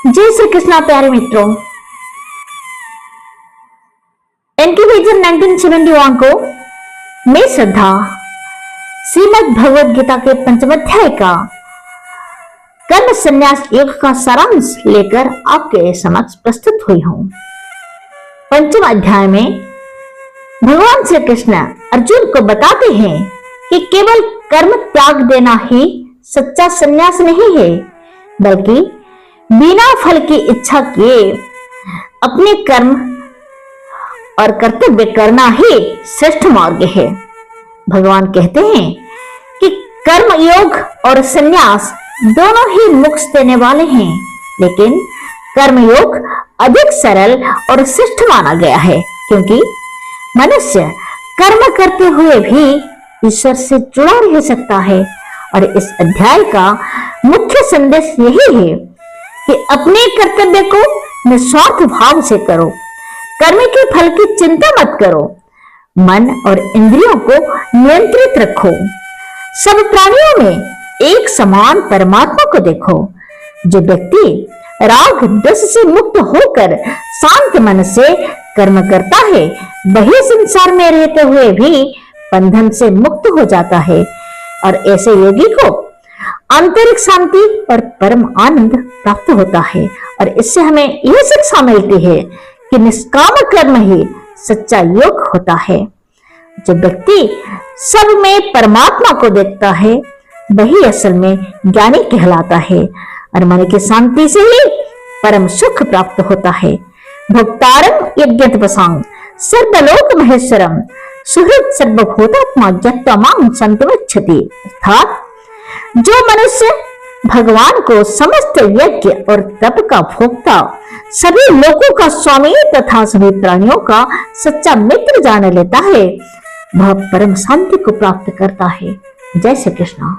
जय श्री कृष्णा प्यारे मित्रों, इनकी विजन 1971 को मैं श्रद्धा श्रीमद् भगवद गीता के पंचम अध्याय का कर्म संन्यास योग का सारांश लेकर आपके समक्ष प्रस्तुत हुई हूं। पंचम अध्याय में भगवान श्री कृष्ण अर्जुन को बताते हैं कि केवल कर्म त्याग देना ही सच्चा संन्यास नहीं है, बल्कि बिना फल की इच्छा किए अपने कर्म और कर्तव्य करना ही श्रेष्ठ मार्ग है। भगवान कहते हैं कि कर्म योग और संन्यास दोनों ही मोक्ष देने वाले हैं, लेकिन कर्म योग अधिक सरल और श्रेष्ठ माना गया है, क्योंकि मनुष्य कर्म करते हुए भी ईश्वर से जुड़ा रह सकता है। और इस अध्याय का मुख्य संदेश यही है कि अपने कर्तव्य को निस्वार्थ भाव से करो, कर्म के फल की चिंता मत करो, मन और इंद्रियों को नियंत्रित रखो, सब प्राणियों में एक समान परमात्मा को देखो। जो व्यक्ति राग द्वेष से मुक्त होकर शांत मन से कर्म करता है, वही संसार में रहते हुए भी बंधन से मुक्त हो जाता है। और ऐसे योगी को आंतरिक शांति और परम आनंद प्राप्त होता है। और इससे हमें यह शिक्षा मिलती है कि निष्काम कर्म ही सच्चा योग होता है। जो व्यक्ति सब में परमात्मा को देखता है, वही असल में ज्ञानी कहलाता है। और मन की शांति से ही परम सुख प्राप्त होता है। भोक्तारं यज्ञतपसां सर्वलोक महेश्वरम सुहृद सर्वभूतात्मा यत्तमां संतुच्छति। अर्थात जो मनुष्य भगवान को समस्त यज्ञ और तप का भोक्ता, सभी लोगों का स्वामी तथा सभी प्राणियों का सच्चा मित्र जान लेता है, वह परम शांति को प्राप्त करता है। जय श्री कृष्ण।